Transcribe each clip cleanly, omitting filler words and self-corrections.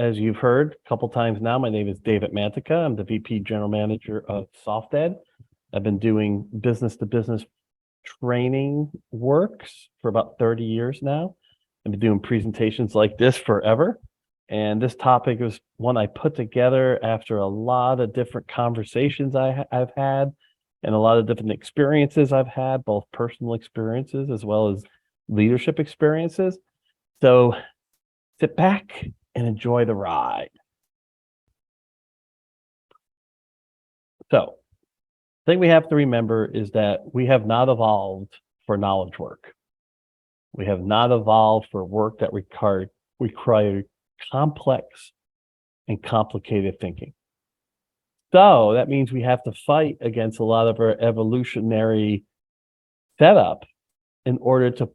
as you've heard a couple times now, my name is David Mantica. I'm the VP General Manager of SoftEd. I've been doing business-to-business training works for about 30 years now. I've been doing presentations like this forever. And this topic is one I put together after a lot of different conversations I've had and a lot of different experiences I've had, both personal experiences as well as leadership experiences. So sit back and enjoy the ride. So the thing we have to remember is that we have not evolved for knowledge work. We have not evolved for work that require complex and complicated thinking. So that means we have to fight against a lot of our evolutionary setup in order to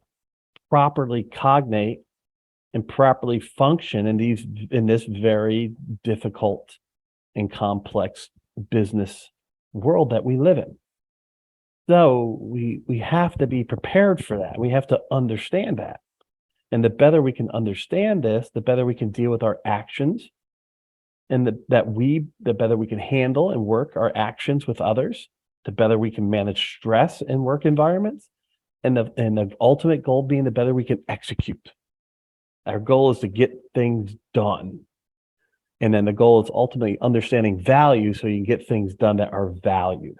properly cognate and properly function in this very difficult and complex business world that we live in. So we have to be prepared for that. We have to understand that. And the better we can understand this, the better we can deal with our actions, and the better we can handle and work our actions with others, the better we can manage stress in work environments, and the ultimate goal being the better we can execute. Our goal is to get things done. And then the goal is ultimately understanding value so you can get things done that are valued.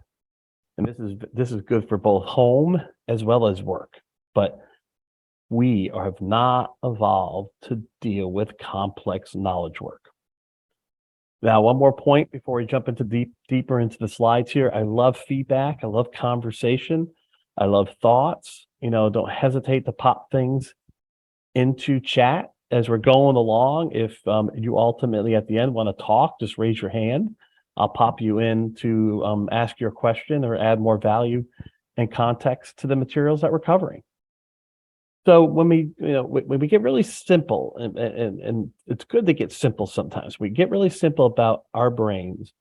And this is good for both home as well as work. But we have not evolved to deal with complex knowledge work. Now, one more point before we jump into deeper into the slides here. I love feedback. I love conversation. I love thoughts. Don't hesitate to pop things into chat as we're going along. If you ultimately at the end want to talk, just raise your hand. I'll pop you in to ask your question or add more value and context to the materials that we're covering. So when we get really simple, and it's good to get simple sometimes, we get really simple about our brains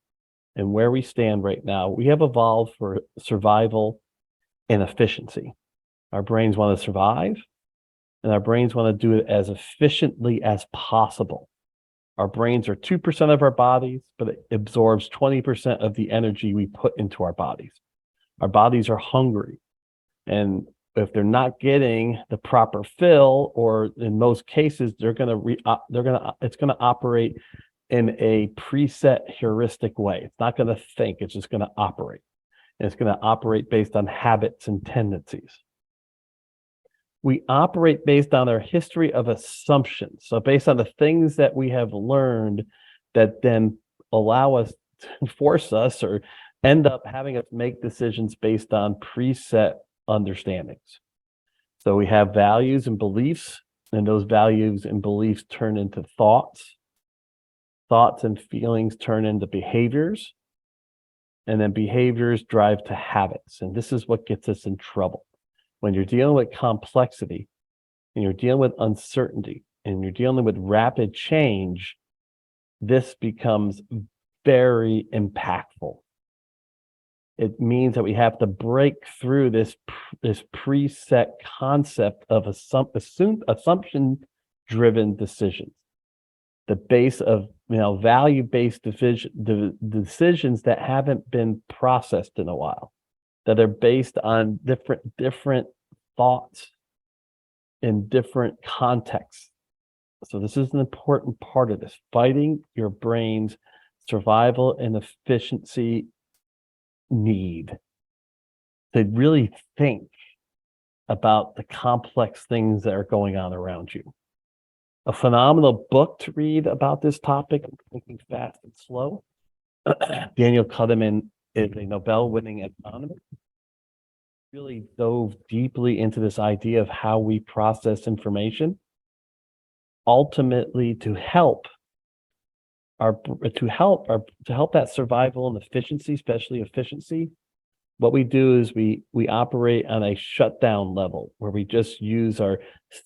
and where we stand right now. We have evolved for survival and efficiency. Our brains want to survive, and our brains want to do it as efficiently as possible. Our brains are 2% of our bodies, but it absorbs 20% of the energy we put into our bodies. Our bodies are hungry, and if they're not getting the proper fill, or in most cases, it's going to operate in a preset heuristic way. It's not going to think, it's just going to operate. And it's going to operate based on habits and tendencies. We operate based on our history of assumptions. So based on the things that we have learned that then allow us to force us or end up having us make decisions based on preset understandings. So we have values and beliefs, and those values and beliefs turn into thoughts. Thoughts and feelings turn into behaviors, and then behaviors drive to habits. And this is what gets us in trouble. When you're dealing with complexity, and you're dealing with uncertainty, and you're dealing with rapid change, this becomes very impactful. It means that we have to break through this preset concept of assumption-driven decisions. The base of value-based decisions that haven't been processed in a while, that are based on different thoughts in different contexts. So this is an important part of this, fighting your brain's survival and efficiency need to really think about the complex things that are going on around you. A phenomenal book to read about this topic, Thinking Fast and Slow. Daniel Kahneman is a Nobel-winning economist. Really dove deeply into this idea of how we process information, ultimately to help that survival and efficiency, especially efficiency. What we do is we operate on a shutdown level where we just use our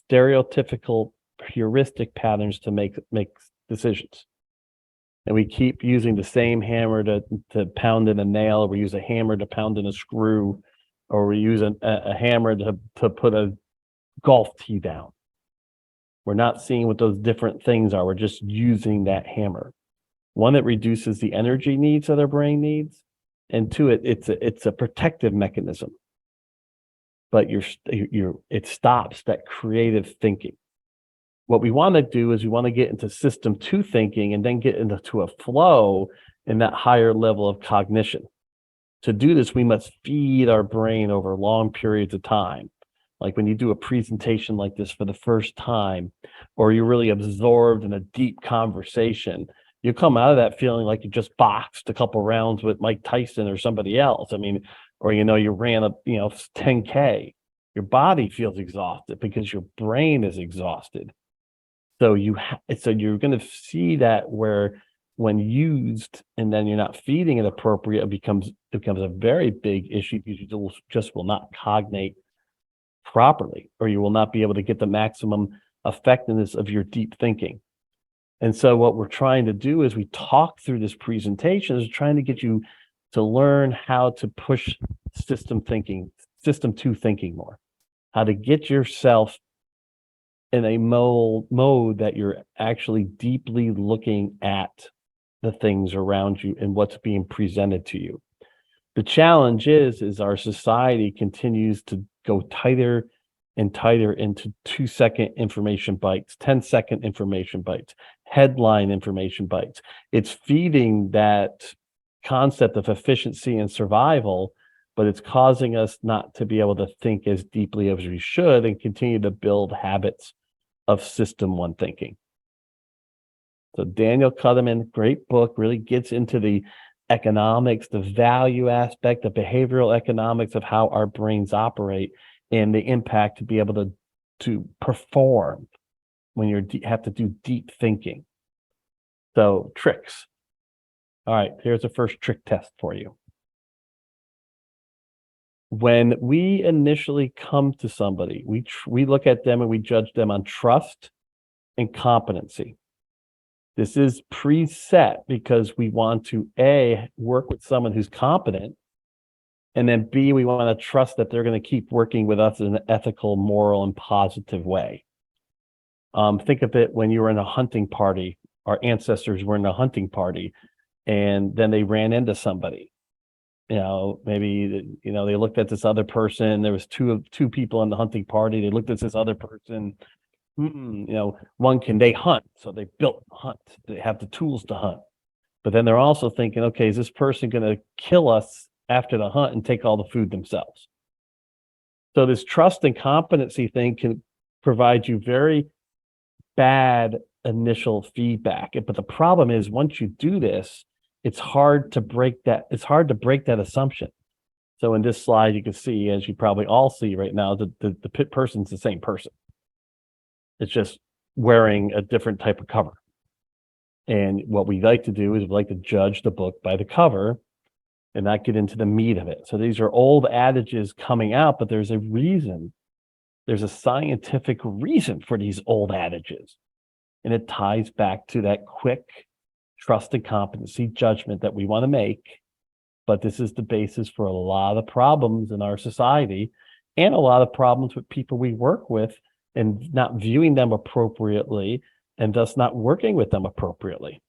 stereotypical heuristic patterns to make decisions. And we keep using the same hammer to pound in a nail, or we use a hammer to pound in a screw, or we use a hammer to put a golf tee down. We're not seeing what those different things are. We're just using that hammer. One, it reduces the energy needs that our brain needs, and two, it's a protective mechanism. But it stops that creative thinking. What we want to do is we want to get into system two thinking and then get into a flow in that higher level of cognition. To do this, we must feed our brain over long periods of time. Like when you do a presentation like this for the first time, or you're really absorbed in a deep conversation, you come out of that feeling like you just boxed a couple rounds with Mike Tyson or somebody else. I mean, or you ran a 10K. Your body feels exhausted because your brain is exhausted. So you're going to see that where when used and then you're not feeding it appropriate, it becomes a very big issue because you just will not cognate properly, or you will not be able to get the maximum effectiveness of your deep thinking. And so what we're trying to do is we talk through this presentation is trying to get you to learn how to push system two thinking more, how to get yourself in a mode that you're actually deeply looking at the things around you and what's being presented to you. The challenge is our society continues to go tighter and tighter into 2-second information bites, 10-second information bites, headline information bites. It's feeding that concept of efficiency and survival, but it's causing us not to be able to think as deeply as we should and continue to build habits of system one thinking. So Daniel Kahneman, great book, really gets into the economics, the value aspect, the behavioral economics of how our brains operate and the impact to be able to perform when you have to do deep thinking. So tricks. All right, here's the first trick test for you. When we initially come to somebody, we look at them and we judge them on trust and competency. This is preset because we want to A, work with someone who's competent, and then B, we want to trust that they're going to keep working with us in an ethical, moral, and positive way. Think of it when you were in a hunting party. Our ancestors were in a hunting party, and then they ran into somebody. Maybe they looked at this other person. There was two people in the hunting party. They looked at this other person. They hunt, so they built a hunt. They have the tools to hunt. But then they're also thinking, okay, is this person going to kill us after the hunt and take all the food themselves? So this trust and competency thing can provide you very bad initial feedback. But the problem is once you do this, it's hard to break that. It's hard to break that assumption. So in this slide, you can see, as you probably all see right now, the person's the same person. It's just wearing a different type of cover. And what we like to do is we like to judge the book by the cover and not get into the meat of it. So these are old adages coming out, but there's a reason. There's a scientific reason for these old adages. And it ties back to that quick trust and competency judgment that we want to make. But this is the basis for a lot of problems in our society and a lot of problems with people we work with and not viewing them appropriately and thus not working with them appropriately.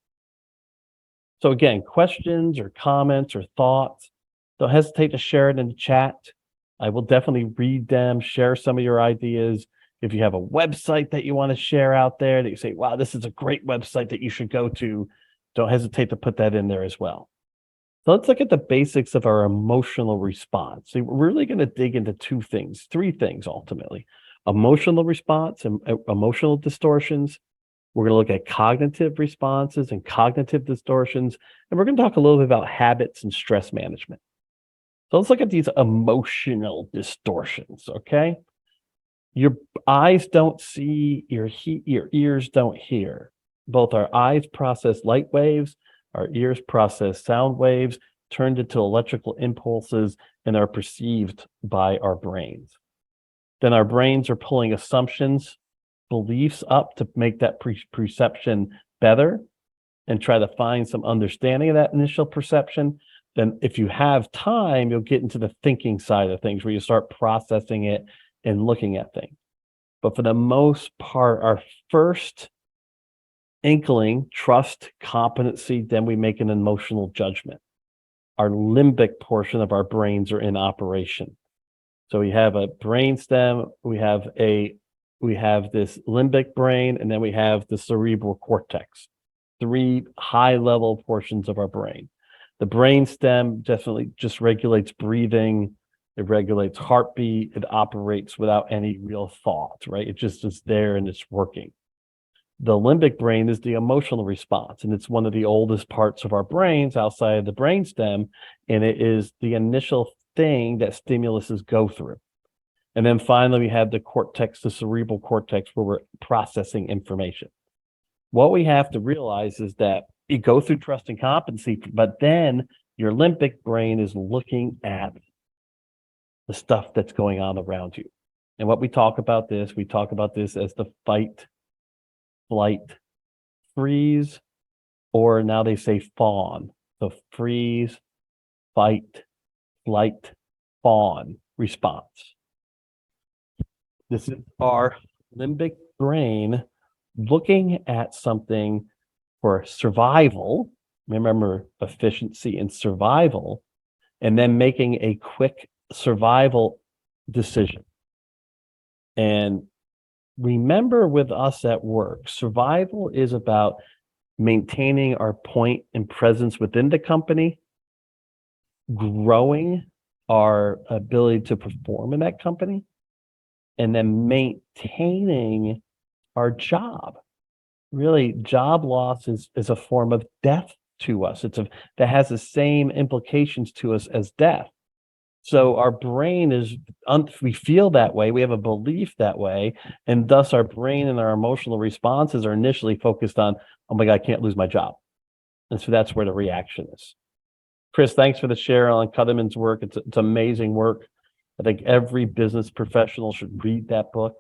So again, questions or comments or thoughts, don't hesitate to share it in the chat. I will definitely read them, share some of your ideas. If you have a website that you want to share out there that you say, wow, this is a great website that you should go to, don't hesitate to put that in there as well. So let's look at the basics of our emotional response. So we're really going to dig into three things ultimately. Emotional response and emotional distortions. We're going to look at cognitive responses and cognitive distortions. And we're going to talk a little bit about habits and stress management. So let's look at these emotional distortions, okay? Your eyes don't see, your ears don't hear. Both our eyes process light waves, our ears process sound waves, turned into electrical impulses, and are perceived by our brains. Then our brains are pulling assumptions, beliefs up to make that perception better and try to find some understanding of that initial perception. Then if you have time, you'll get into the thinking side of things where you start processing it and looking at things. But for the most part, our first inkling, trust, competency, then we make an emotional judgment. Our limbic portion of our brains are in operation. So we have a brain stem, we have this limbic brain, and then we have the cerebral cortex. 3 high-level portions of our brain. The brain stem definitely just regulates breathing, it regulates heartbeat, it operates without any real thought, right? It just is there and it's working. The limbic brain is the emotional response, and it's one of the oldest parts of our brains outside of the brain stem, and it is the initial thing that stimuluses go through. And then finally, we have the cortex, the cerebral cortex, where we're processing information. What we have to realize is that you go through trust and competency, but then your limbic brain is looking at the stuff that's going on around you. And what we talk about this as the fight, flight, freeze, or now they say fawn. The freeze, fight, flight, fawn response. This is our limbic brain looking at something for survival. Remember, efficiency and survival, and then making a quick survival decision. And remember, with us at work, survival is about maintaining our point and presence within the company, growing our ability to perform in that company, and then maintaining our job. Really, job loss is a form of death to us. That has the same implications to us as death. So our brain is, we feel that way, we have a belief that way, and thus our brain and our emotional responses are initially focused on, oh my God, I can't lose my job. And so that's where the reaction is. Chris, thanks for the share on Cuddeman's work. It's amazing work. I think every business professional should read that book,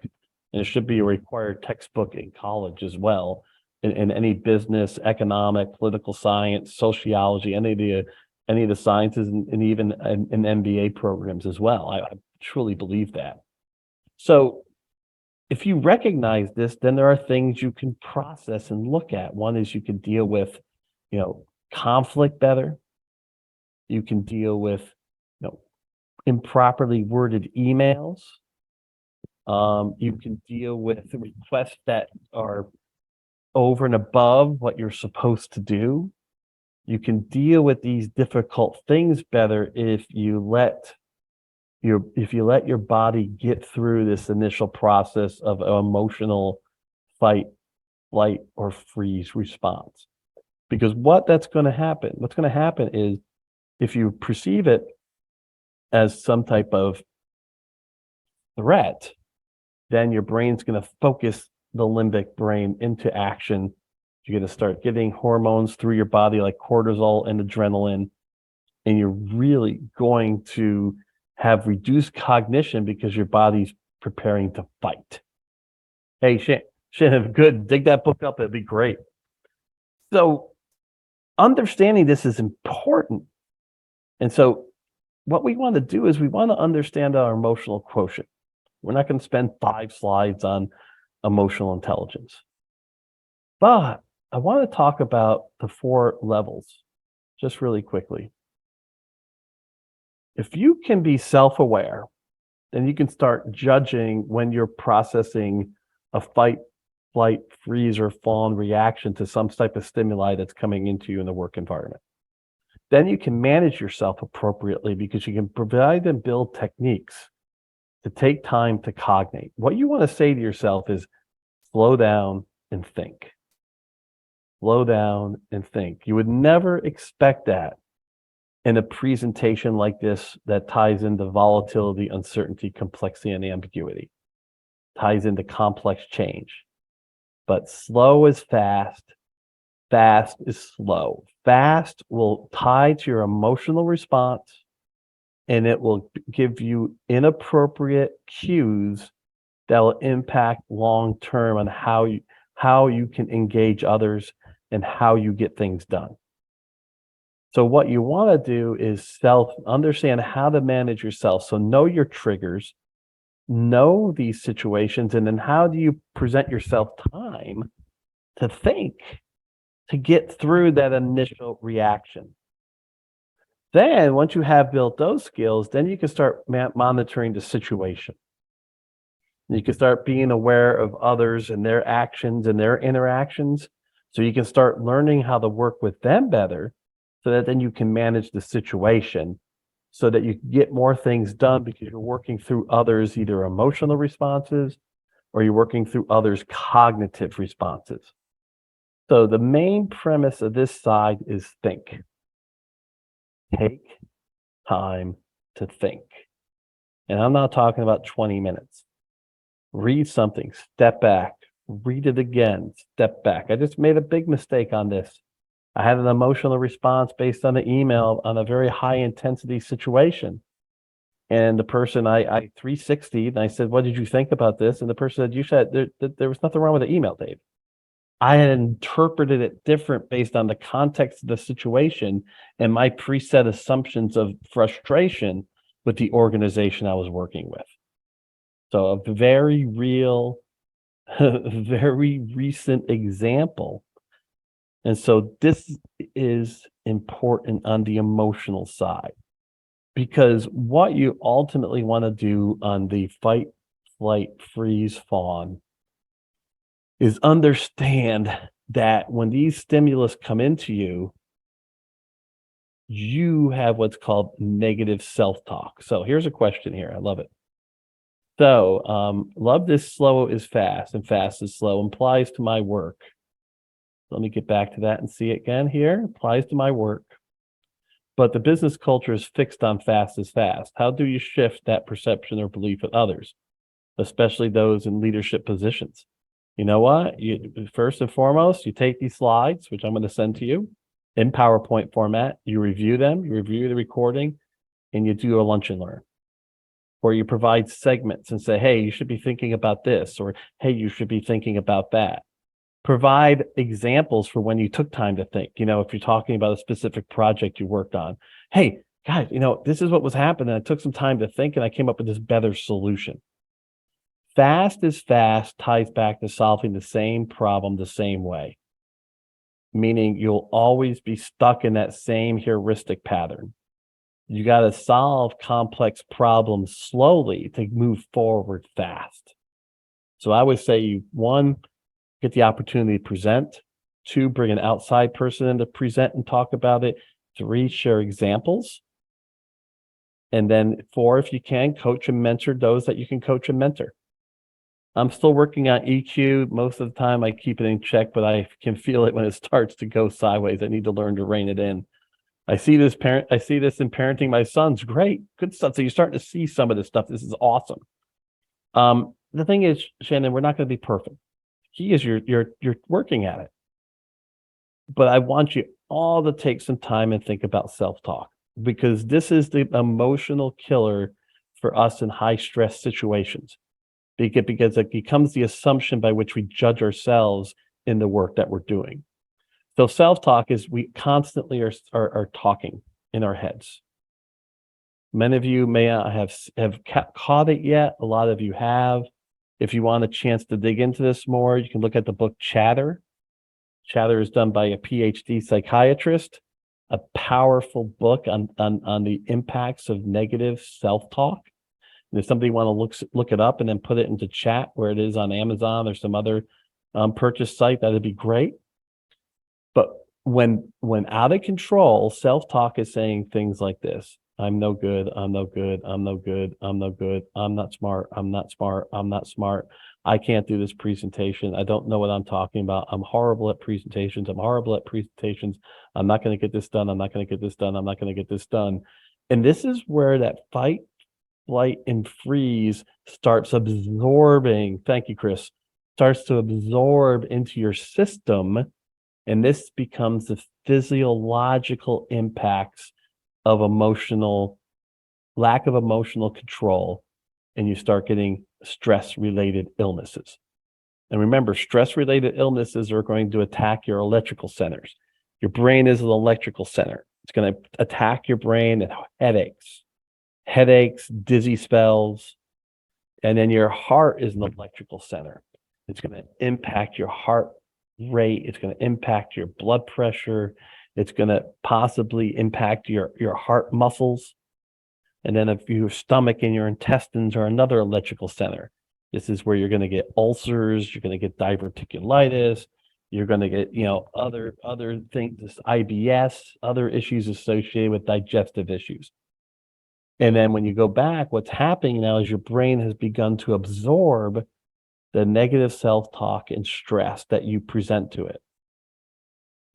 and it should be a required textbook in college as well, in any business, economic, political science, sociology, any of the sciences, and even in MBA programs as well. I truly believe that. So if you recognize this, then there are things you can process and look at. One is you can deal with, conflict better. You can deal with, improperly worded emails. You can deal with requests that are over and above what you're supposed to do. You can deal with these difficult things better if you let your body get through this initial process of emotional fight, flight, or freeze response. Because what's going to happen is, if you perceive it as some type of threat, then your brain's going to focus the limbic brain into action. You're going to start getting hormones through your body like cortisol and adrenaline, and you're really going to have reduced cognition because your body's preparing to fight. Hey, Shannon, good. Dig that book up. It'd be great. So understanding this is important. And so what we want to do is we want to understand our emotional quotient. We're not going to spend 5 slides on emotional intelligence. But I want to talk about the 4 levels just really quickly. If you can be self-aware, then you can start judging when you're processing a fight, flight, freeze, or fawn reaction to some type of stimuli that's coming into you in the work environment. Then you can manage yourself appropriately because you can provide and build techniques to take time to cognate. What you want to say to yourself is, slow down and think. Slow down and think. You would never expect that in a presentation like this that ties into volatility, uncertainty, complexity, and ambiguity. Ties into complex change. But slow is fast. Fast is slow. Fast will tie to your emotional response, and it will give you inappropriate cues that will impact long-term on how you can engage others and how you get things done. So what you want to do is understand how to manage yourself. So know your triggers, know these situations, and then how do you present yourself time to think, to get through that initial reaction? Then once you have built those skills, then you can start monitoring the situation. You can start being aware of others and their actions and their interactions. So you can start learning how to work with them better so that then you can manage the situation so that you can get more things done because you're working through others' either emotional responses or you're working through others' cognitive responses. So the main premise of this side is think. Take time to think. And I'm not talking about 20 minutes. Read something, step back, read it again, step back. I just made a big mistake on this. I had an emotional response based on an email on a very high intensity situation. And the person I 360 and I said, "What did you think about this?" And the person said, "You said there was nothing wrong with the email, Dave." I had interpreted it different based on the context of the situation and my preset assumptions of frustration with the organization I was working with. So a very real, very recent example. And so this is important on the emotional side because what you ultimately want to do on the fight, flight, freeze, fawn is understand that when these stimulus come into you, you have what's called negative self-talk. So here's a question here. I love it. So, love is slow is fast, and fast is slow implies to my work. Let me get back to that and see it again here. Applies to my work. But the business culture is fixed on fast is fast. How do you shift that perception or belief with others, especially those in leadership positions? You know what? You first and foremost, you take these slides, which I'm going to send to you in PowerPoint format. You review them, you review the recording, and you do a lunch and learn. Or you provide segments and say, hey, you should be thinking about this, or hey, you should be thinking about that. Provide examples for when you took time to think. You know, if you're talking about a specific project you worked on, hey, guys, you know, this is what was happening. I took some time to think and I came up with this better solution. Fast is fast ties back to solving the same problem the same way, meaning you'll always be stuck in that same heuristic pattern. You got to solve complex problems slowly to move forward fast. So I would say you, one, get the opportunity to present. Two, bring an outside person in to present and talk about it. Three, share examples. And then four, if you can, coach and mentor those that you can coach and mentor. I'm still working on EQ. Most of the time I keep it in check, but I can feel it when it starts to go sideways. I need to learn to rein it in. I see this in parenting my sons. Great, good stuff. So you're starting to see some of this stuff. This is awesome. The thing is, Shannon, we're not going to be perfect. Key is you're working at it. But I want you all to take some time and think about self-talk because this is the emotional killer for us in high stress situations. Because it becomes the assumption by which we judge ourselves in the work that we're doing. So self-talk is we constantly are talking in our heads. Many of you may not have caught it yet. A lot of you have. If you want a chance to dig into this more, you can look at the book Chatter. Chatter is done by a PhD psychiatrist, a powerful book on the impacts of negative self-talk. And if somebody want to look it up and then put it into chat where it is on Amazon or some other purchase site, that'd be great. But when out of control, self-talk is saying things like this. I'm no good. I'm no good. I'm no good. I'm no good. I'm not smart. I'm not smart. I'm not smart. I can't do this presentation. I don't know what I'm talking about. I'm horrible at presentations. I'm horrible at presentations. I'm not going to get this done. I'm not going to get this done. I'm not going to get this done. And this is where that fight, flight, and freeze starts absorbing. Thank you, Chris. Starts to absorb into your system. And this becomes the physiological impacts of lack of emotional control. And you start getting stress-related illnesses. And remember, stress-related illnesses are going to attack your electrical centers. Your brain is an electrical center. It's going to attack your brain and headaches, dizzy spells. And then your heart is an electrical center. It's going to impact your heart rate. It's going to impact your blood pressure. It's going to possibly impact your heart muscles. And then if your stomach and your intestines are another electrical center, this is where you're going to get ulcers, you're going to get diverticulitis, you're going to get, other things, IBS, other issues associated with digestive issues. And then when you go back, what's happening now is your brain has begun to absorb the negative self-talk and stress that you present to it.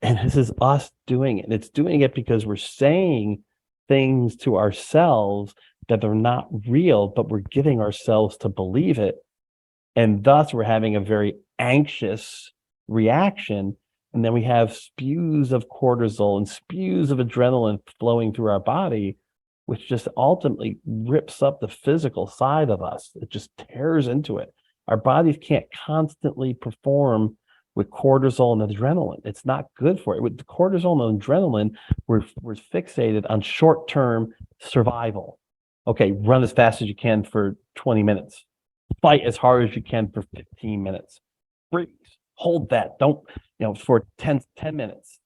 And this is us doing it. And it's doing it because we're saying things to ourselves that are not real, but we're getting ourselves to believe it. And thus we're having a very anxious reaction. And then we have spews of cortisol and spews of adrenaline flowing through our body, which just ultimately rips up the physical side of us. It just tears into it. Our bodies can't constantly perform with cortisol and adrenaline. It's not good for it. With the cortisol and adrenaline, we're fixated on short-term survival. Okay, run as fast as you can for 20 minutes. Fight as hard as you can for 15 minutes. Freeze. Hold that. Don't, for 10 minutes.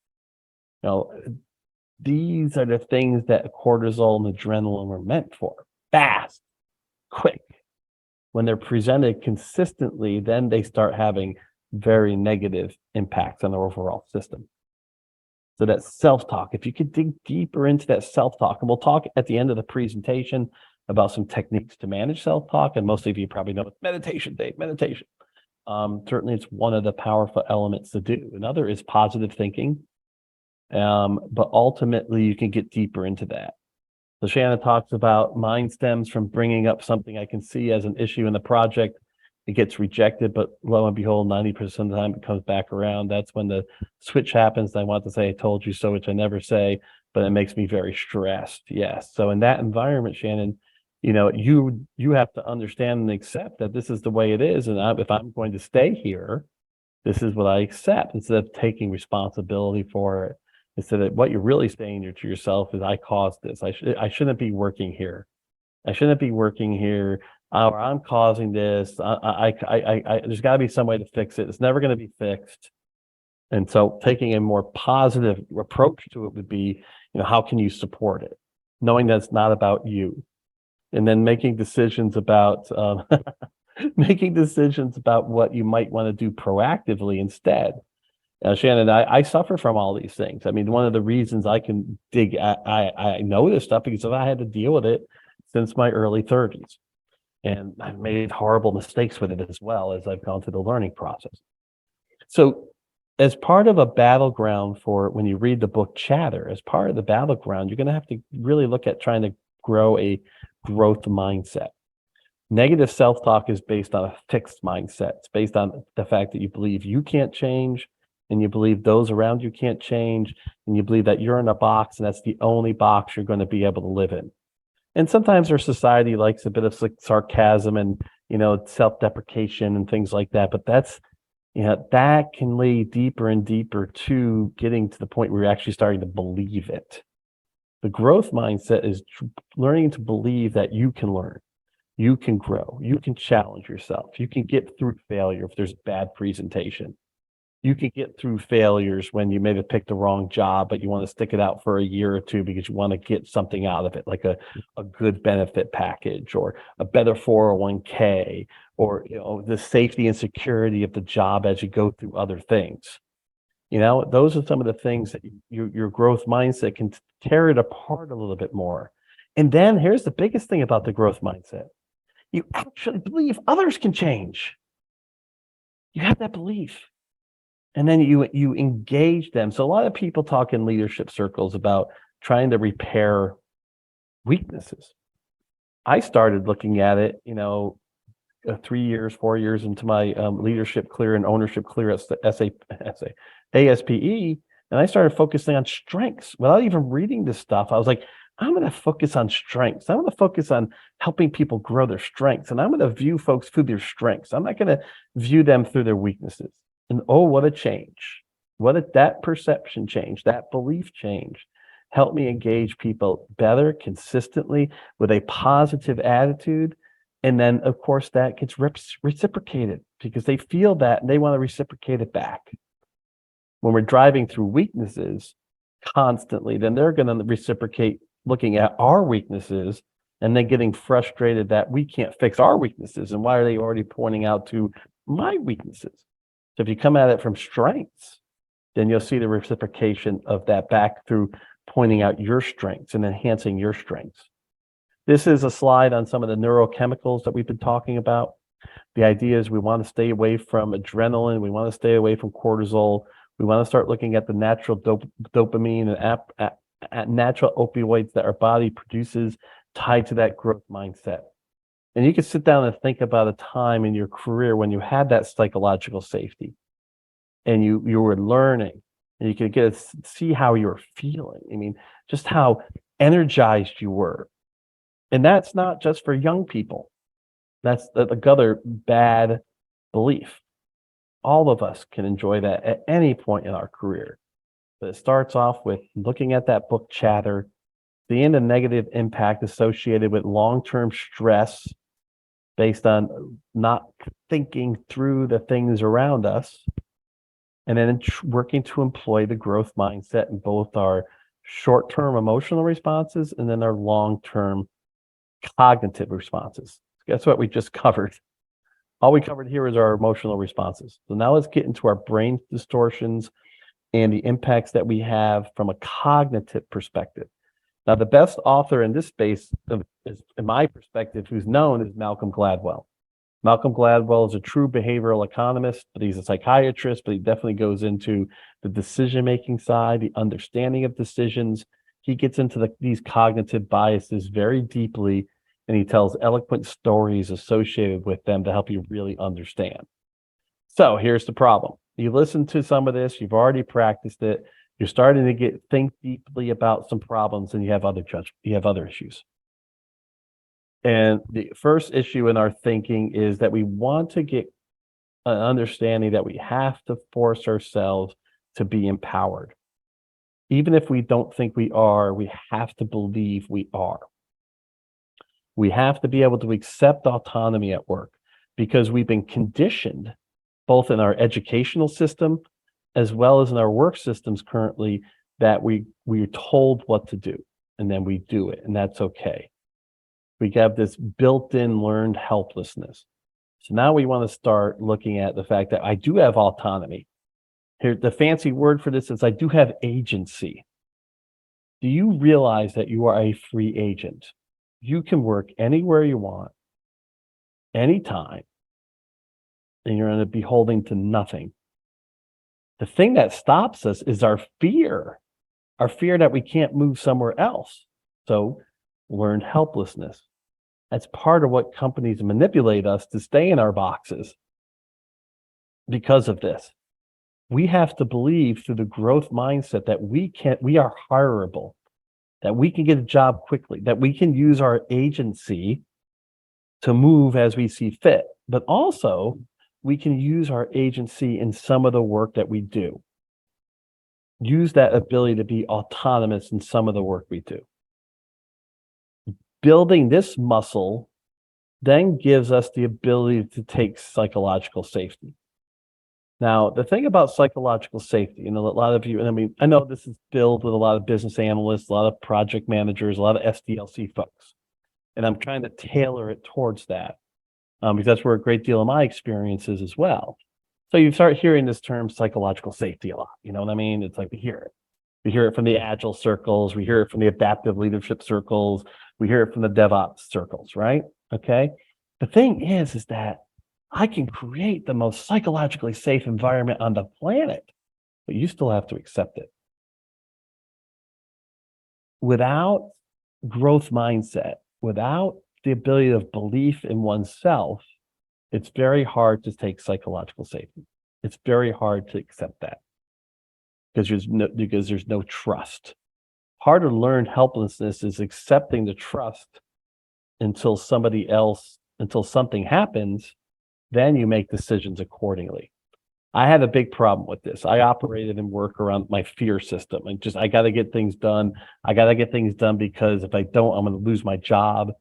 These are the things that cortisol and adrenaline were meant for. Fast, quick. When they're presented consistently, then they start having very negative impacts on the overall system. So that self-talk, if you could dig deeper into that self-talk, and we'll talk at the end of the presentation about some techniques to manage self-talk, and most of you probably know it's meditation, Dave, meditation. Certainly it's one of the powerful elements to do. Another is positive thinking, but ultimately you can get deeper into that. So Shannon talks about mind stems from bringing up something I can see as an issue in the project. It gets rejected, but lo and behold, 90% of the time it comes back around. That's when the switch happens. I want to say, I told you so, which I never say, but it makes me very stressed. Yes. So in that environment, Shannon, you have to understand and accept that this is the way it is. And if I'm going to stay here, this is what I accept, instead of taking responsibility for it. Instead of what you're really saying to yourself is, I caused this. I shouldn't be working here. I shouldn't be working here. Or I'm causing this. There's got to be some way to fix it. It's never going to be fixed. And so taking a more positive approach to it would be, how can you support it? Knowing that it's not about you. And then making decisions about what you might want to do proactively instead. Shannon, I suffer from all these things. I mean, one of the reasons I can I know this stuff because I had to deal with it since my early 30s. And I've made horrible mistakes with it as well as I've gone through the learning process. So as part of a battleground for when you read the book Chatter, as part of the battleground, you're going to have to really look at trying to grow a growth mindset. Negative self-talk is based on a fixed mindset. It's based on the fact that you believe you can't change, and you believe those around you can't change, and you believe that you're in a box and that's the only box you're going to be able to live in. And sometimes our society likes a bit of sarcasm and, self-deprecation and things like that. But that's, that can lead deeper and deeper to getting to the point where you're actually starting to believe it. The growth mindset is learning to believe that you can learn, you can grow, you can challenge yourself, you can get through failure if there's bad presentation. You can get through failures when you maybe picked the wrong job, but you want to stick it out for a year or two because you want to get something out of it, like a good benefit package or a better 401k, or the safety and security of the job as you go through other things. Those are some of the things that your growth mindset can tear it apart a little bit more. And then here's the biggest thing about the growth mindset. You actually believe others can change. You have that belief. And then you engage them. So a lot of people talk in leadership circles about trying to repair weaknesses. I started looking at it, 3 years, 4 years into my leadership clear and ownership clear at ASPE, and I started focusing on strengths without even reading this stuff. I was like, I'm going to focus on strengths. I'm going to focus on helping people grow their strengths, and I'm going to view folks through their strengths. I'm not going to view them through their weaknesses. And oh, what a change. That perception change, that belief change helped me engage people better, consistently, with a positive attitude. And then, of course, that gets reciprocated because they feel that and they want to reciprocate it back. When we're driving through weaknesses constantly, then they're going to reciprocate looking at our weaknesses and then getting frustrated that we can't fix our weaknesses. And why are they already pointing out to my weaknesses? So if you come at it from strengths, then you'll see the reciprocation of that back through pointing out your strengths and enhancing your strengths. This is a slide on some of the neurochemicals that we've been talking about. The idea is we want to stay away from adrenaline. We want to stay away from cortisol. We want to start looking at the natural dopamine and natural opioids that our body produces tied to that growth mindset. And you can sit down and think about a time in your career when you had that psychological safety and you were learning and you could see how you were feeling. I mean, just how energized you were. And that's not just for young people. That's the other bad belief. All of us can enjoy that at any point in our career. But it starts off with looking at that book chatter, seeing the negative impact associated with long-term stress based on not thinking through the things around us, and then working to employ the growth mindset in both our short-term emotional responses and then our long-term cognitive responses. Guess what we just covered? All we covered here is our emotional responses. So now let's get into our brain distortions and the impacts that we have from a cognitive perspective. Now, the best author in this space, is, in my perspective, who's known is Malcolm Gladwell. Malcolm Gladwell is a true behavioral economist, but he's a psychiatrist, but he definitely goes into the decision-making side, the understanding of decisions. He gets into these cognitive biases very deeply, and he tells eloquent stories associated with them to help you really understand. So here's the problem. You listen to some of this, you've already practiced it, you're starting to think deeply about some problems, and you have other issues. And the first issue in our thinking is that we want to get an understanding that we have to force ourselves to be empowered. Even if we don't think we are, we have to believe we are. We have to be able to accept autonomy at work because we've been conditioned both in our educational system as well as in our work systems currently that we're told what to do and then we do it, and that's okay. We have this built-in learned helplessness. So now we want to start looking at the fact that I do have autonomy. Here, the fancy word for this is I do have agency. Do you realize that you are a free agent? You can work anywhere you want, anytime, and you're going to be beholden to nothing. The thing that stops us is our fear that we can't move somewhere else. So learned helplessness. That's part of what companies manipulate us to stay in our boxes because of this. We have to believe through the growth mindset that we are hireable, that we can get a job quickly, that we can use our agency to move as we see fit, but also we can use our agency in some of the work that we do. Use that ability to be autonomous in some of the work we do. Building this muscle then gives us the ability to take psychological safety. Now, the thing about psychological safety, a lot of you, and I mean, I know this is filled with a lot of business analysts, a lot of project managers, a lot of SDLC folks, and I'm trying to tailor it towards that because that's where a great deal of my experience is as well. So you start hearing this term psychological safety a lot, you know what I mean? It's like we hear it. We hear it from the agile circles. We hear it from the adaptive leadership circles. We hear it from the DevOps circles, right? Okay. The thing is that I can create the most psychologically safe environment on the planet, but you still have to accept it. Without growth mindset, without the ability of belief in oneself, it's very hard to take psychological safety. It's very hard to accept that because there's no trust. Part of learned helplessness is accepting the trust until something happens, then you make decisions accordingly. I had a big problem with this. I operated and work around my fear system and I got to get things done. I got to get things done because if I don't, I'm going to lose my job.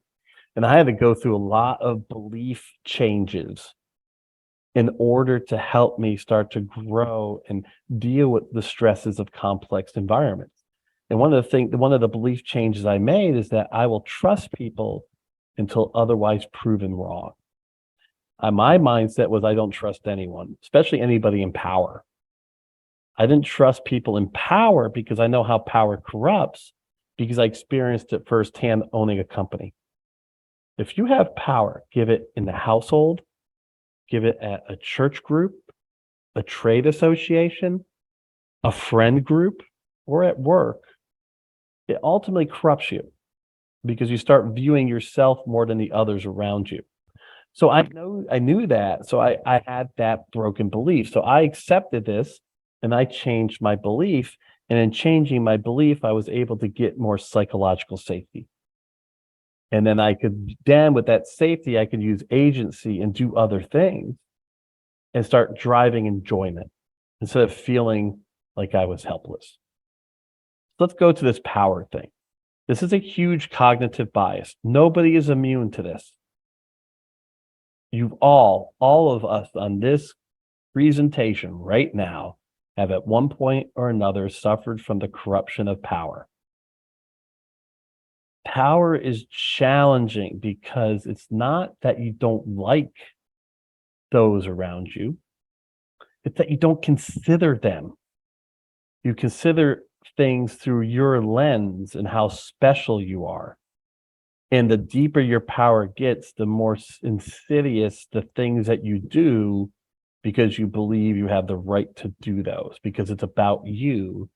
And I had to go through a lot of belief changes in order to help me start to grow and deal with the stresses of complex environments. And one of the belief changes I made is that I will trust people until otherwise proven wrong. My mindset was I don't trust anyone, especially anybody in power. I didn't trust people in power because I know how power corrupts, because I experienced it firsthand owning a company. If you have power, give it in the household, give it at a church group, a trade association, a friend group, or at work, it ultimately corrupts you because you start viewing yourself more than the others around you. So I knew that. So I had that broken belief. So I accepted this and I changed my belief. And in changing my belief, I was able to get more psychological safety. And then with that safety, I could use agency and do other things and start driving enjoyment instead of feeling like I was helpless. Let's go to this power thing. This is a huge cognitive bias. Nobody is immune to this. All of us on this presentation right now have at one point or another suffered from the corruption of power. Power is challenging because it's not that you don't like those around you. It's that you don't consider them. You consider things through your lens and how special you are. And the deeper your power gets, the more insidious the things that you do because you believe you have the right to do those, because it's about you.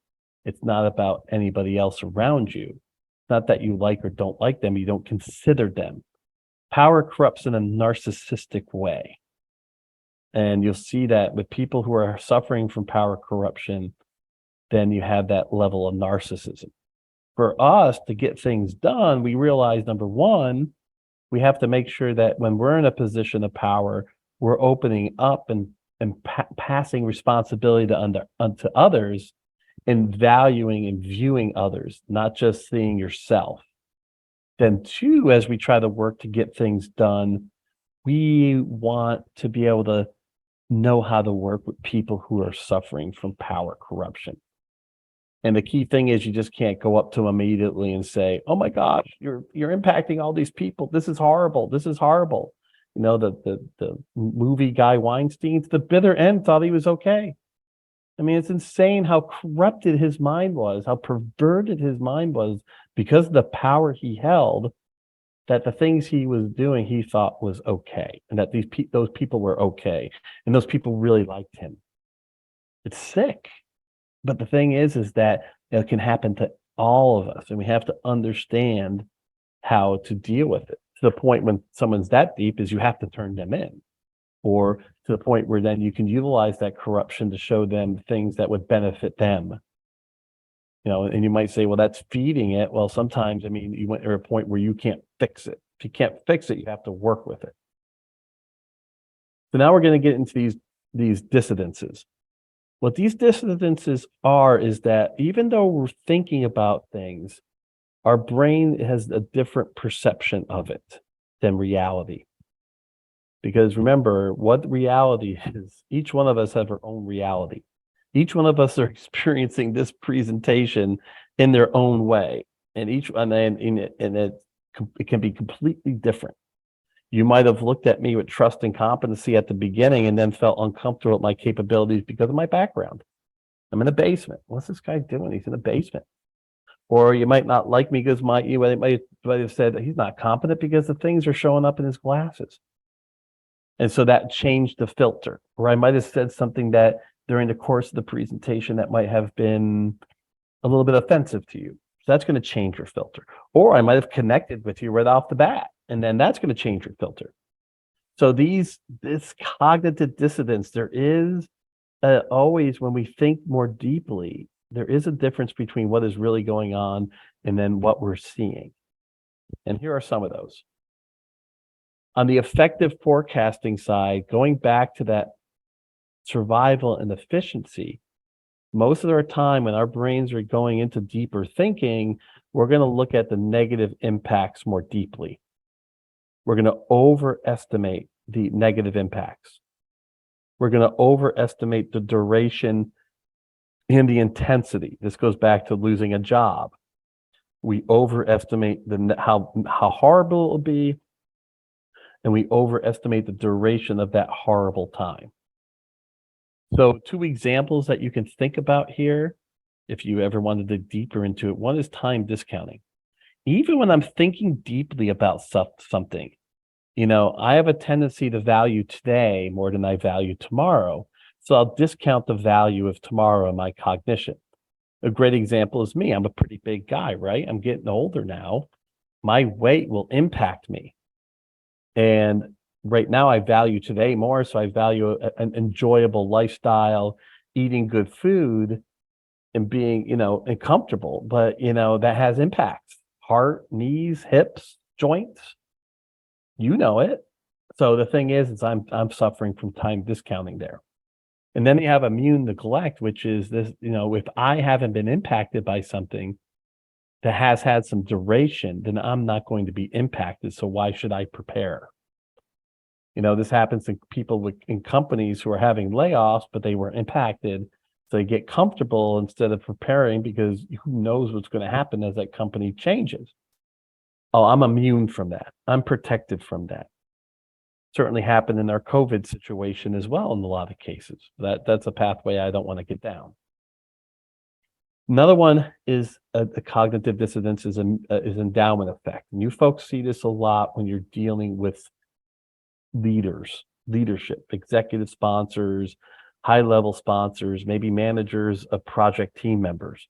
It's not about anybody else around you. It's not that you like or don't like them. You don't consider them. Power corrupts in a narcissistic way. And you'll see that with people who are suffering from power corruption, then you have that level of narcissism. For us to get things done, we realize, number one, we have to make sure that when we're in a position of power, we're opening up and passing responsibility unto others, and valuing and viewing others, not just seeing yourself. Then two, as we try to work to get things done, we want to be able to know how to work with people who are suffering from power corruption. And the key thing is you just can't go up to them immediately and say, "Oh my gosh, you're impacting all these people. This is horrible. This is horrible." You know, the movie guy Weinstein, to the bitter end, thought he was okay. I mean, it's insane how corrupted his mind was, how perverted his mind was because of the power he held, that the things he was doing, he thought was okay, and that those people were okay, and those people really liked him. It's sick. But the thing is that it can happen to all of us, and we have to understand how to deal with it, to the point when someone's that deep is you have to turn them in, or to the point where then you can utilize that corruption to show them things that would benefit them. You know, and you might say, well, that's feeding it. Well, sometimes, I mean, you went to a point where you can't fix it. If you can't fix it, you have to work with it. So now we're going to get into these dissidences. What these dissidences are is that even though we're thinking about things, our brain has a different perception of it than reality. Because remember, what reality is, each one of us have our own reality. Each one of us are experiencing this presentation in their own way, and it can be completely different. You might have looked at me with trust and competency at the beginning and then felt uncomfortable with my capabilities because of my background. I'm in a basement. What's this guy doing? He's in a basement. Or you might not like me because you might have said that he's not competent because the things are showing up in his glasses. And so that changed the filter. Or I might have said something that during the course of the presentation that might have been a little bit offensive to you. So that's going to change your filter. Or I might have connected with you right off the bat, and then that's going to change your filter. So this cognitive dissonance, there is always, when we think more deeply, there is a difference between what is really going on and then what we're seeing. And here are some of those. On the effective forecasting side, going back to that survival and efficiency, most of our time when our brains are going into deeper thinking, we're going to look at the negative impacts more deeply. We're going to overestimate the negative impacts. We're going to overestimate the duration and the intensity. This goes back to losing a job. We overestimate how horrible it will be, and we overestimate the duration of that horrible time. So 2 examples that you can think about here, if you ever want to dig deeper into it. One is time discounting. Even when I'm thinking deeply about something, I have a tendency to value today more than I value tomorrow. So I'll discount the value of tomorrow in my cognition. A great example is me. I'm a pretty big guy, right? I'm getting older now. My weight will impact me. And right now I value today more. So I value an enjoyable lifestyle, eating good food and being, and comfortable. But, that has impacts: heart, knees, hips, joints. You know it. So the thing is I'm suffering from time discounting there. And then you have immune neglect, which is this, if I haven't been impacted by something that has had some duration, then I'm not going to be impacted. So why should I prepare? This happens to people in companies who are having layoffs, but they were impacted. So they get comfortable instead of preparing, because who knows what's going to happen as that company changes. Oh, I'm immune from that. I'm protected from that. Certainly happened in our COVID situation as well in a lot of cases. That's a pathway I don't want to get down. Another one is the cognitive dissonance is endowment effect. And you folks see this a lot when you're dealing with leadership, executive sponsors, high-level sponsors, maybe managers of project team members.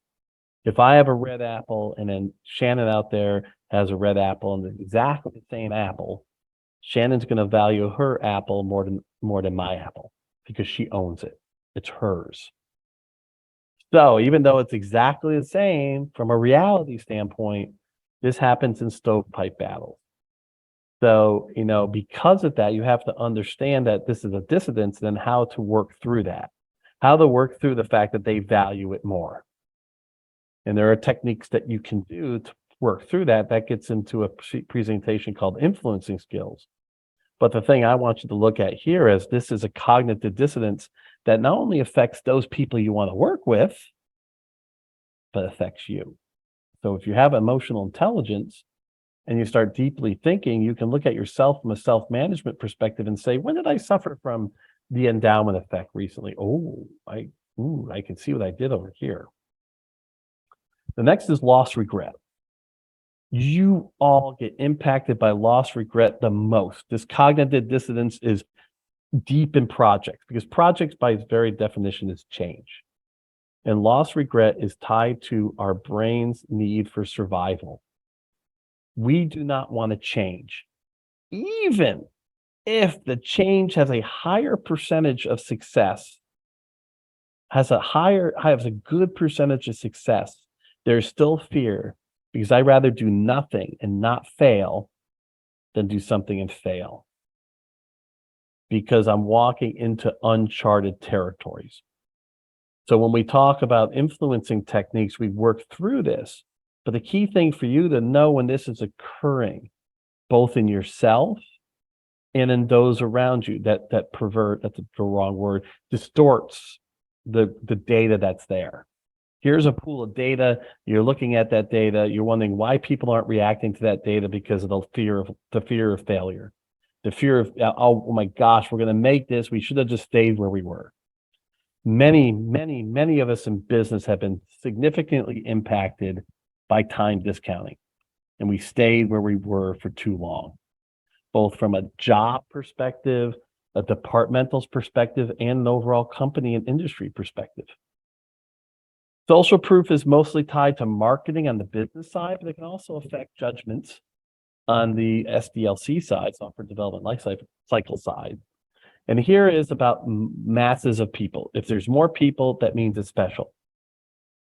If I have a red apple and then Shannon out there has a red apple and exactly the same apple, Shannon's going to value her apple more than my apple because she owns it. It's hers. So even though it's exactly the same from a reality standpoint, this happens in stovepipe battles. So, because of that, you have to understand that this is a dissonance, then how to work through that, how to work through the fact that they value it more. And there are techniques that you can do to work through that. That gets into a presentation called influencing skills. But the thing I want you to look at here is this is a cognitive dissonance that not only affects those people you want to work with, but affects you. So if you have emotional intelligence and you start deeply thinking, you can look at yourself from a self-management perspective and say, when did I suffer from the endowment effect recently? I can see what I did over here. The next is loss regret. You all get impacted by loss regret the most. This cognitive dissonance is deep in projects, because projects by its very definition is change. And loss regret is tied to our brain's need for survival. We do not want to change, even if the change has a higher percentage of success, has a good percentage of success. There's still fear, because I'd rather do nothing and not fail than do something and fail, because I'm walking into uncharted territories. So when we talk about influencing techniques, we work through this. But the key thing for you to know when this is occurring, both in yourself and in those around you, that's the wrong word, distorts the data that's there. Here's a pool of data. You're looking at that data. You're wondering why people aren't reacting to that data, because of the fear of failure, the fear of, oh my gosh, we're going to make this. We should have just stayed where we were. Many of us in business have been significantly impacted by time discounting, and we stayed where we were for too long, both from a job perspective, a departmental perspective, and an overall company and industry perspective. Social proof is mostly tied to marketing on the business side, but it can also affect judgments on the SDLC side, software development life cycle side. And here is about masses of people. If there's more people, that means it's special.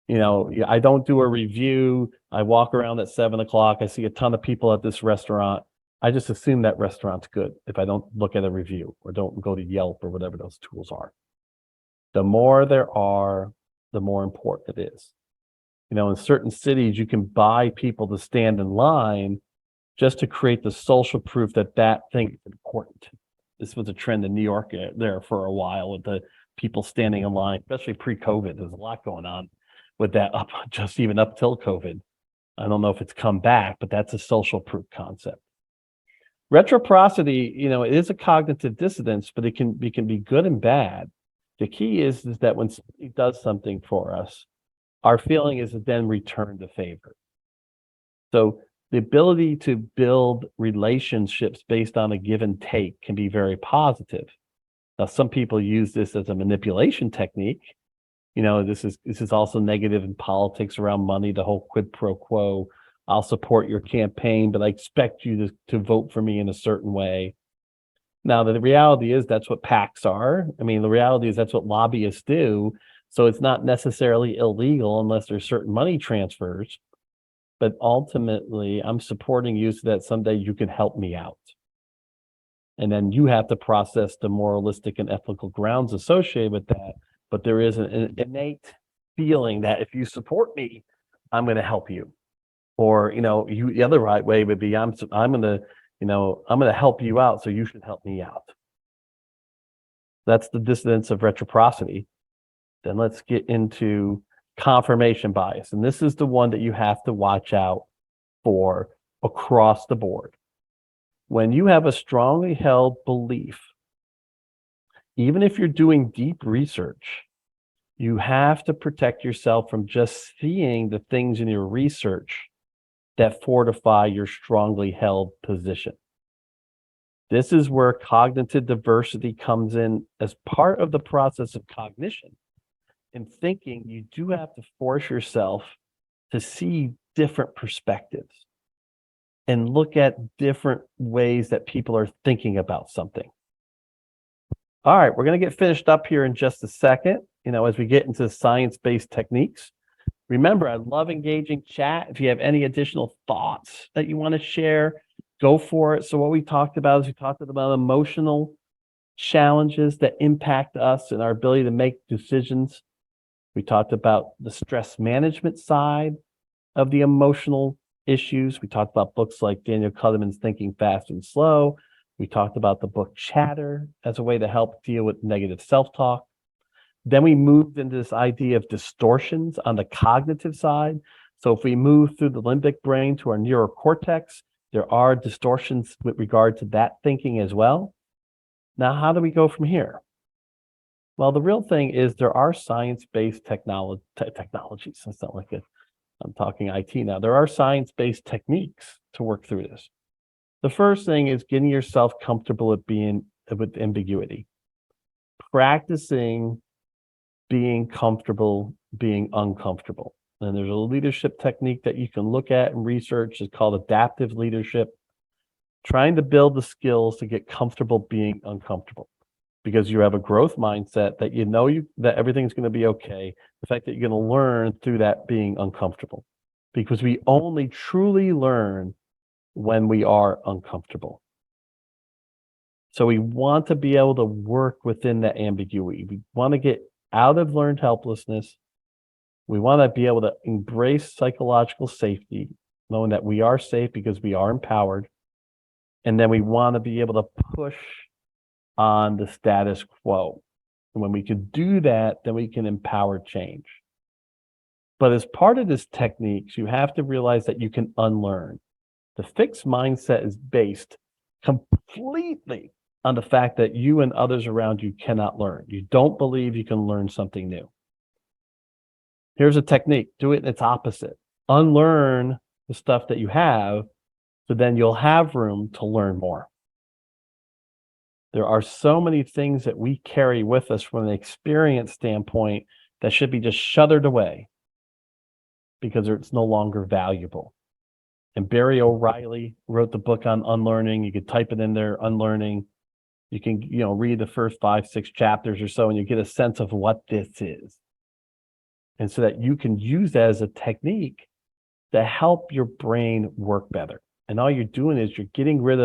I don't do a review. I walk around at 7:00. I see a ton of people at this restaurant. I just assume that restaurant's good if I don't look at a review or don't go to Yelp or whatever those tools are. The more there are, the more important it is. In certain cities, you can buy people to stand in line just to create the social proof that that thing is important. This was a trend in New York there for a while with the people standing in line, especially pre-COVID. There's a lot going on with that up just even up till COVID. I don't know if it's come back, but that's a social proof concept. Reciprocity, it is a cognitive dissonance, but it can be good and bad. The key is that when somebody does something for us, our feeling is to then return the favor. So the ability to build relationships based on a give and take can be very positive. Now, some people use this as a manipulation technique. This is also negative in politics around money, the whole quid pro quo. I'll support your campaign, but I expect you to vote for me in a certain way. Now, the reality is that's what PACs are. I mean, the reality is that's what lobbyists do. So it's not necessarily illegal unless there's certain money transfers. But ultimately, I'm supporting you so that someday you can help me out. And then you have to process the moralistic and ethical grounds associated with that. But there is an innate feeling that if you support me, I'm going to help you. Or, the other right way would be I'm going to help you out, so you should help me out. That's the dissonance of reciprocity. Then let's get into confirmation bias. And this is the one that you have to watch out for across the board. When you have a strongly held belief, even if you're doing deep research, you have to protect yourself from just seeing the things in your research that fortify your strongly held position. This is where cognitive diversity comes in as part of the process of cognition. In thinking, you do have to force yourself to see different perspectives and look at different ways that people are thinking about something. All right, we're going to get finished up here in just a second, as we get into science-based techniques. Remember, I love engaging chat. If you have any additional thoughts that you want to share, go for it. So what we talked about is we talked about emotional challenges that impact us and our ability to make decisions. We talked about the stress management side of the emotional issues. We talked about books like Daniel Kahneman's Thinking Fast and Slow. We talked about the book Chatter as a way to help deal with negative self-talk. Then we moved into this idea of distortions on the cognitive side. So if we move through the limbic brain to our neurocortex, there are distortions with regard to that thinking as well. Now, how do we go from here? Well, the real thing is there are science-based technologies. It's not like I'm talking IT now. There are science-based techniques to work through this. The first thing is getting yourself comfortable with ambiguity. Practicing being comfortable, being uncomfortable. And there's a leadership technique that you can look at and research. It's called adaptive leadership. Trying to build the skills to get comfortable being uncomfortable, because you have a growth mindset that that everything's going to be okay. The fact that you're going to learn through that being uncomfortable, because we only truly learn when we are uncomfortable. So we want to be able to work within that ambiguity. We want to get out of learned helplessness. We want to be able to embrace psychological safety, knowing that we are safe because we are empowered. And then we want to be able to push on the status quo. And when we can do that, then we can empower change. But as part of this techniques, you have to realize that you can unlearn. The fixed mindset is based completely on the fact that you and others around you cannot learn. You don't believe you can learn something new. Here's a technique. Do it in its opposite. Unlearn the stuff that you have, so then you'll have room to learn more. There are so many things that we carry with us from an experience standpoint that should be just shuttered away because it's no longer valuable. And Barry O'Reilly wrote the book on unlearning. You could type it in there, unlearning. You can, read the first 5-6 chapters or so, and you get a sense of what this is. And so that you can use that as a technique to help your brain work better. And all you're doing is you're getting rid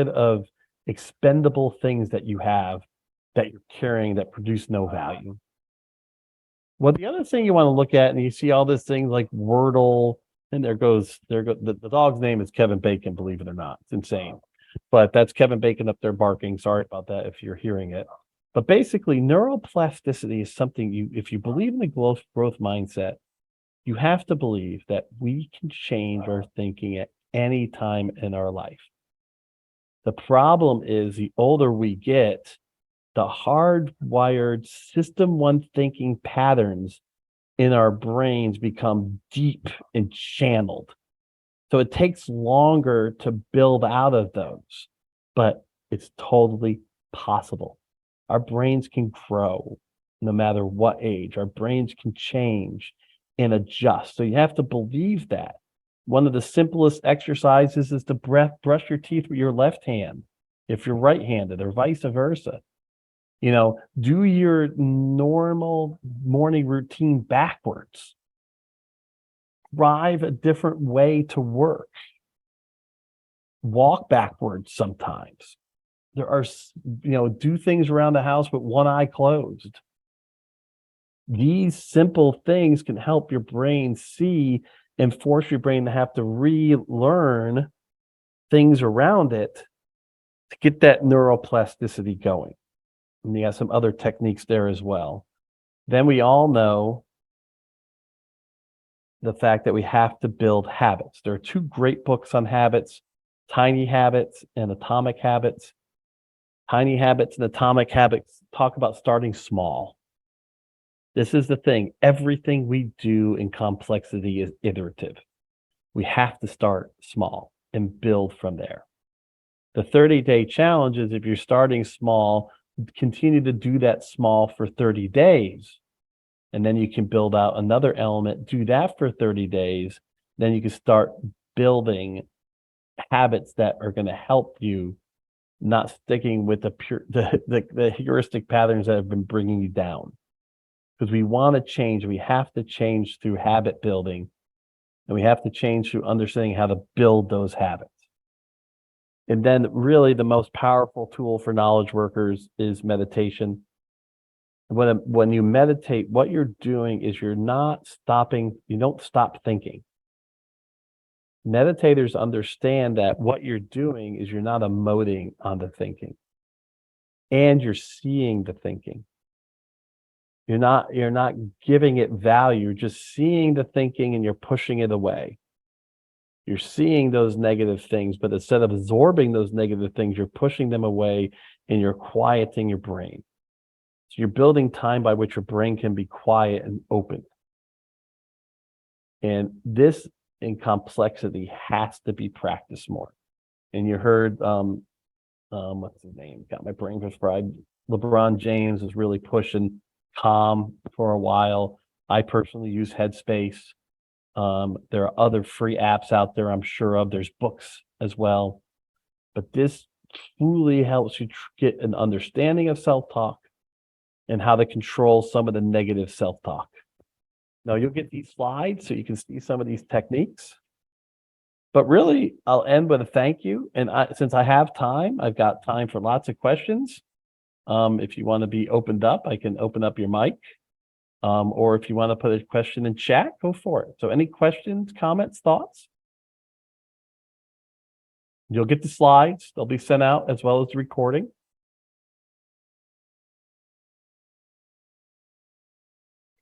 of expendable things that you have that you're carrying that produce no value. Well, the other thing you want to look at, and you see all these things like Wordle And the dog's name is Kevin Bacon, believe it or not. It's insane. But that's Kevin Bacon up there barking. Sorry about that if you're hearing it. But basically, neuroplasticity is something if you believe in the growth mindset, you have to believe that we can change our thinking at any time in our life. The problem is the older we get, the hardwired system one thinking patterns in our brains become deep and channeled. So it takes longer to build out of those, but it's totally possible. Our brains can grow no matter what age. Our brains can change and adjust. So you have to believe that. One of the simplest exercises is to brush your teeth with your left hand if you're right-handed, or vice versa. Do your normal morning routine backwards. Drive a different way to work. Walk backwards sometimes. There are, do things around the house with one eye closed. These simple things can help your brain see and force your brain to have to relearn things around it to get that neuroplasticity going. And you have some other techniques there as well. Then we all know the fact that we have to build habits. There are two great books on habits, Tiny Habits and Atomic Habits. Tiny Habits and Atomic Habits talk about starting small. This is the thing. Everything we do in complexity is iterative. We have to start small and build from there. The 30-day challenge is, if you're starting small, continue to do that small for 30 days. And then you can build out another element, do that for 30 days. Then you can start building habits that are going to help you, not sticking with the heuristic patterns that have been bringing you down. Because we want to change. We have to change through habit building, and we have to change through understanding how to build those habits. And then really the most powerful tool for knowledge workers is meditation. When you meditate, what you're doing is you're not stopping, you don't stop thinking. Meditators understand that what you're doing is you're not emoting on the thinking, and you're seeing the thinking. You're not giving it value, you're just seeing the thinking and you're pushing it away. You're seeing those negative things, but instead of absorbing those negative things, you're pushing them away and you're quieting your brain. So you're building time by which your brain can be quiet and open. And this in complexity has to be practiced more. And you heard, what's his name? Got my brain fried. LeBron James is really pushing Calm for a while. I personally use Headspace. There are other free apps out there, I'm sure of. There's books as well. But this truly helps you get an understanding of self-talk and how to control some of the negative self-talk. Now, you'll get these slides so you can see some of these techniques. But really, I'll end with a thank you. And since I have time, I've got time for lots of questions. If you want to be opened up, I can open up your mic. Or if you want to put a question in chat, go for it. So any questions, comments, thoughts? You'll get the slides. They'll be sent out as well as the recording.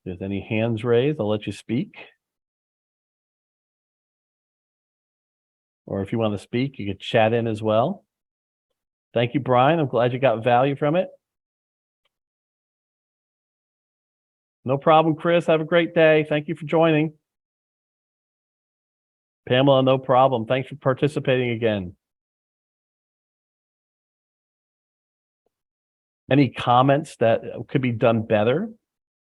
If there's any hands raised, I'll let you speak. Or if you want to speak, you can chat in as well. Thank you, Brian. I'm glad you got value from it. No problem, Chris. Have a great day. Thank you for joining. Pamela, no problem. Thanks for participating again. Any comments that could be done better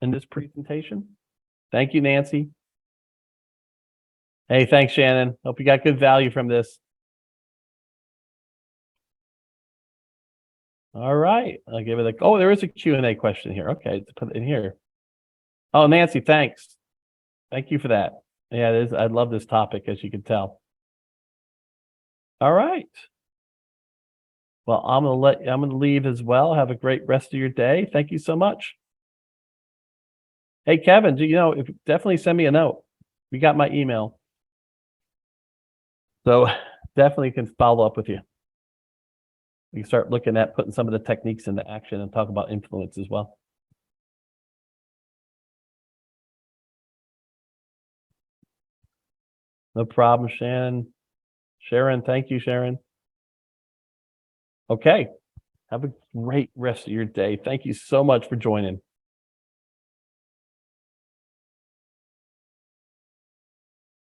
in this presentation? Thank you, Nancy. Hey, thanks, Shannon. Hope you got good value from this. All right. I'll give it oh, there is a Q&A question here. Okay, let's put it in here. Oh, Nancy, thanks. Thank you for that. Yeah, it is. I love this topic, as you can tell. All right. Well, I'm gonna leave as well. Have a great rest of your day. Thank you so much. Hey, Kevin, definitely send me a note. You got my email. So definitely can follow up with you. We can start looking at putting some of the techniques into action and talk about influence as well. No problem, Shannon. Sharon, thank you, Sharon. Okay. Have a great rest of your day. Thank you so much for joining.